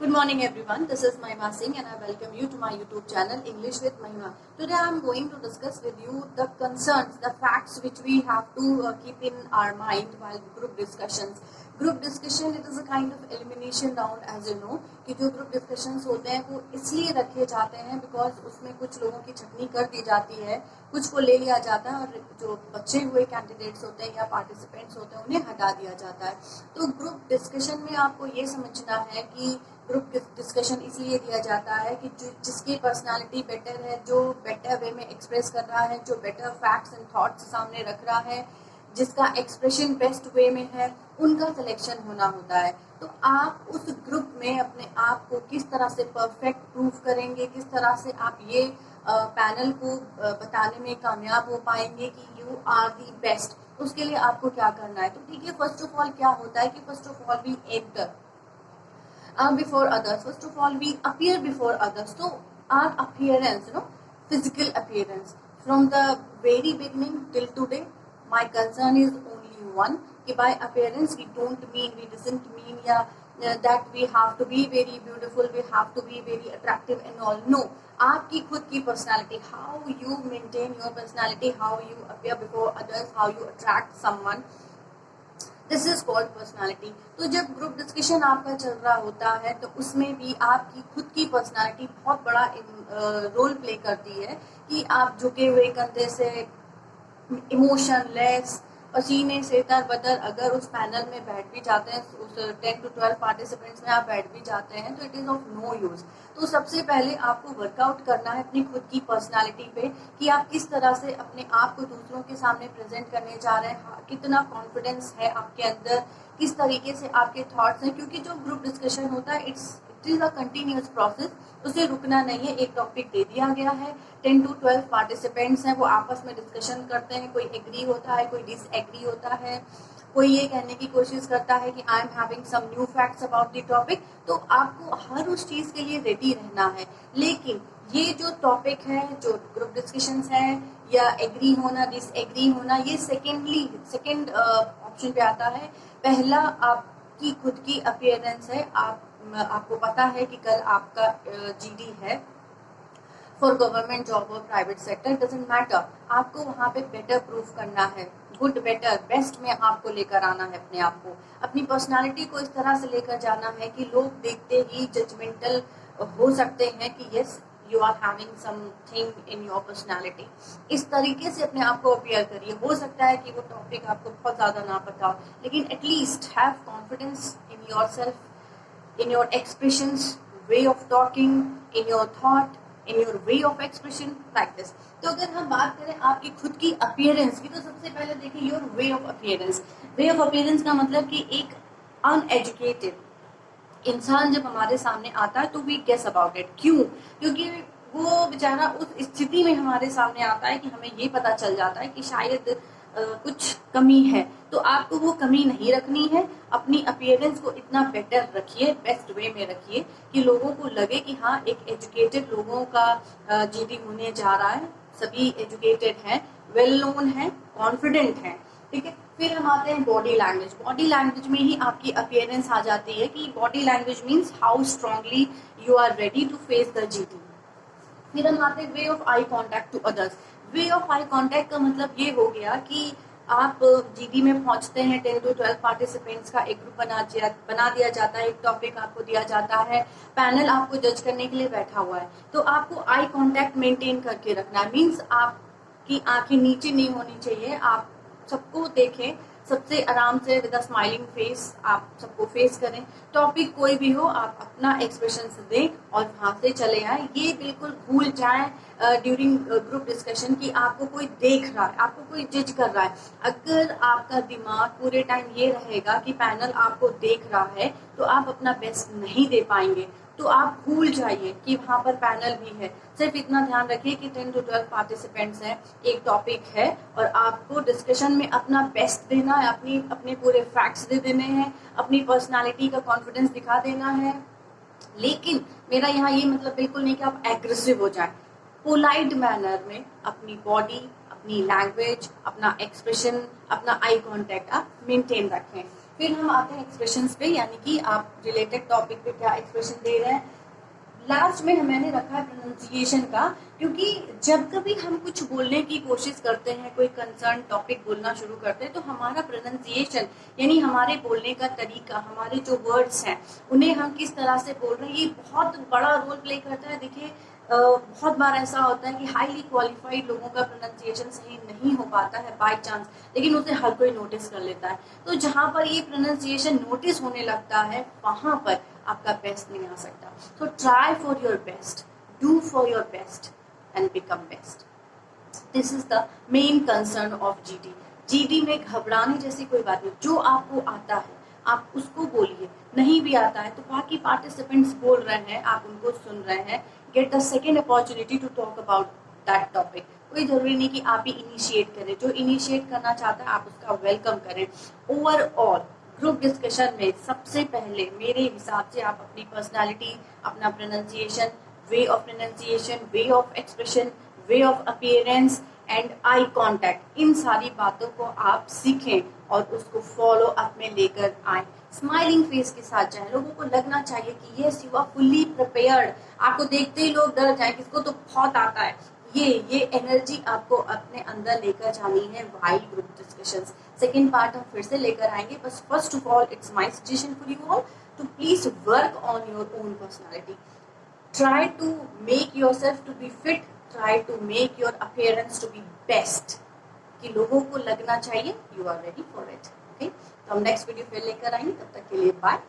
Good morning everyone, this is Mahima Singh and I welcome you to my YouTube channel English with Mahima. Today I am going to discuss with you the concerns, the facts which we have to keep in our mind while group discussions. Group discussion, it is a kind of elimination round as you know कि जो group discussions होते हैं वो इसलिए रखे जाते हैं because उसमें कुछ लोगों की छटनी कर दी जाती है, कुछ को ले लिया जाता है और जो बचे हुए कैंडिडेट्स होते हैं या पार्टिसिपेंट्स होते हैं उन्हें हटा दिया जाता है. तो ग्रुप डिस्कशन में आपको ये समझना है कि ग्रुप डिस्कशन इसलिए दिया जाता है कि जिसकी पर्सनालिटी बेटर है, जो बेटर वे में एक्सप्रेस कर रहा है, जो बेटर फैक्ट्स एंड थॉट्स सामने रख रहा है, जिसका एक्सप्रेशन बेस्ट वे में है, उनका सिलेक्शन होना होता है. तो आप उस ग्रुप में अपने आप को किस तरह से परफेक्ट प्रूव करेंगे, किस तरह से आप ये पैनल को बताने में कामयाब हो पाएंगे कि यू आर दी बेस्ट. उसके लिए आपको क्या करना है. तो ठीक है, फर्स्ट ऑफ ऑल क्या होता है कि first of all we enter before others. First of all, we appear before others. So our appearance, physical appearance, from the very beginning till today, my concern is only one. कि by appearance we doesn't mean that we have to be very beautiful, we have to be very attractive and all. No, आपकी खुद की personality, how you maintain your personality, how you appear before others, how you attract someone. This is called personality. तो जब group discussion आपका चल रहा होता है तो उसमें भी आपकी खुद की पर्सनालिटी बहुत बड़ा रोल प्ले करती है कि आप झुके हुए कंधे से, इमोशनलेस, पसीने से तरबतर अगर उस पैनल में बैठ भी जाते हैं, उस 10 to 12 पार्टिसिपेंट्स में आप बैठ भी जाते हैं तो it is of no use. तो सबसे पहले आपको वर्कआउट करना है अपनी खुद की पर्सनालिटी पे कि आप किस तरह से अपने आप को दूसरों के सामने प्रेजेंट करने जा रहे हैं, कितना कॉन्फिडेंस है आपके अंदर, किस तरीके से आपके थॉट्स हैं. क्योंकि जो ग्रुप डिस्कशन होता है it is a continuous process, उसे रुकना नहीं है. एक टॉपिक दे दिया गया है, 10 to 12 पार्टिसिपेंट्स हैं, वो आपस में डिस्कशन करते हैं, कोई एग्री होता है, कोई डिसएग्री होता है, कोई ये कहने की कोशिश करता है कि I am having some new facts about the topic. तो आपको हर उस चीज़ के लिए रेडी रहना है. लेकिन ये जो टॉपिक है, जो ग्रुप डिस्कशंस हैं या एग्री होना, डिसएग्री होना, ये सेकेंड ऑप्शन पे आता है. पहला आपकी खुद की अपीयरेंस है. आपको पता है कि कल आपका जीडी है फॉर गवर्नमेंट जॉब और प्राइवेट सेक्टर, डजंट मैटर. आपको वहाँ पे बेटर प्रूफ करना है, गुड, बेटर, बेस्ट में आपको लेकर आना है अपने आप को. अपनी पर्सनालिटी को इस तरह से लेकर जाना है कि लोग देखते ही जजमेंटल हो सकते हैं कि yes you are having something in your personality. इस तरीके से अपने आप को अपीयर करिए. हो सकता है कि वो टॉपिक आपको बहुत ज़्यादा ना पता हो, लेकिन at least have confidence in your self, in your expressions, way of talking, in your thought, in your way of expression, like this. तो अगर हम बात करें आपकी खुद की अपीयरेंस की, तो सबसे पहले देखिए your way of appearance. Way of appearance का मतलब कि एक अनएजुकेटेड इंसान जब हमारे सामने आता है तो वी गेस अबाउट इट. क्यों? क्योंकि वो बेचारा उस स्थिति में हमारे सामने आता है कि हमें ये पता चल जाता है कि शायद कुछ कमी है. तो आपको वो कमी नहीं रखनी है. अपनी अपीयरेंस को इतना बेटर रखिए, बेस्ट वे में रखिए कि लोगों को लगे कि हाँ, एक एजुकेटेड लोगों का जीडी होने जा रहा है, सभी एजुकेटेड हैं, वेल नोन हैं, कॉन्फिडेंट हैं. ठीक है. फिर हम आते हैं बॉडी लैंग्वेज. बॉडी लैंग्वेज में ही आपकी अपीयरेंस आ जाती है कि body language means how strongly you are ready to face the GD. फिर हम आते हैं way of eye contact to others. Way of eye contact का मतलब ये हो गया कि आप जीडी में पहुंचते हैं, 10 to 12 पार्टिसिपेंट्स का एक ग्रुप बना दिया जाता है, एक टॉपिक आपको दिया जाता है, पैनल आपको जज करने के लिए बैठा हुआ है. तो आपको आई कॉन्टैक्ट मेंटेन करके रखना है. मीन्स आपकी आंखें नीचे नहीं होनी चाहिए, आप सबको देखें, सबसे आराम से विद अ स्माइलिंग फेस आप सबको फेस करें. टॉपिक कोई भी हो, आप अपना एक्सप्रेशन दें और वहां से चले आए. ये बिल्कुल भूल जाएं ड्यूरिंग ग्रुप डिस्कशन कि आपको कोई देख रहा है, आपको कोई जज कर रहा है. अगर आपका दिमाग पूरे टाइम ये रहेगा कि पैनल आपको देख रहा है तो आप अपना बेस्ट नहीं दे पाएंगे. तो आप भूल जाइए कि वहाँ पर पैनल भी है. सिर्फ इतना ध्यान रखिए कि 10 to 12 पार्टिसिपेंट्स हैं, एक टॉपिक है और आपको डिस्कशन में अपना बेस्ट देना है, अपने पूरे फैक्ट्स दे देने हैं, अपनी पर्सनालिटी का कॉन्फिडेंस दिखा देना है. लेकिन मेरा यहाँ ये मतलब बिल्कुल नहीं कि आप एग्रेसिव हो जाएं. पोलाइट मैनर में अपनी बॉडी, अपनी लैंग्वेज, अपना एक्सप्रेशन, अपना आई कॉन्टैक्ट आप मेंटेन रखें. फिर हम आते हैं एक्सप्रेशंस पे, यानी कि आप रिलेटेड टॉपिक पे क्या एक्सप्रेशन दे रहे हैं। लास्ट में मैंने रखा है प्रोनाउंसिएशन का, क्योंकि जब कभी हम कुछ बोलने की कोशिश करते हैं, कोई कंसर्न टॉपिक बोलना शुरू करते हैं, तो हमारा प्रोनाउंसिएशन यानी हमारे बोलने का तरीका, हमारे जो वर्ड्स हैं उन्हें हम किस तरह से बोल रहे हैं, ये बहुत बड़ा रोल प्ले करता है। देखिए बहुत बार ऐसा होता है कि हाईली क्वालिफाइड लोगों का प्रोनाउंसिएशन सही नहीं हो पाता है बाय चांस, लेकिन उसे हर कोई नोटिस कर लेता है। तो जहां पर ये प्रोनाउंसिएशन नोटिस होने लगता है, वहां पर आपका बेस्ट नहीं आ सकता। तो try for your best, do for your best and become best. This is the main concern of GD. GD में घबराने जैसी कोई बात नहीं। जो आपको आता है आप उसको बोलिए, नहीं भी आता है तो बाकी पार्टिसिपेंट्स बोल रहे हैं, आप उनको सुन रहे हैं। Get the second opportunity to talk about that topic. कोई जरूरी नहीं कि आप ही इनिशिएट करें, जो इनिशिएट करना चाहता है आप उसका वेलकम करें। ओवरऑल ग्रुप डिस्कशन में सबसे पहले मेरे हिसाब से आप अपनी पर्सनालिटी, अपना pronunciation, way of pronunciation, way of expression, way of appearance and eye contact, इन सारी बातों को आप सीखें और उसको फॉलो अप में लेकर आए। स्माइलिंग फेस के साथ जाए, लोगों को लगना चाहिए कि yes you are fully prepared. आपको देखते ही लोग डर जाए, किसको तो बहुत आता है। ये एनर्जी आपको अपने अंदर लेकर जानी है while group discussions. Second part हम फिर से लेकर आएंगे, बस first of all it's my suggestion for you all to please work on your own personality. Try to make yourself to be fit, try to make your appearance to be best, कि लोगों को लगना चाहिए you are ready for it. Okay? तो हम next video फिर लेकर आएंगे, तब तक के लिए बाय।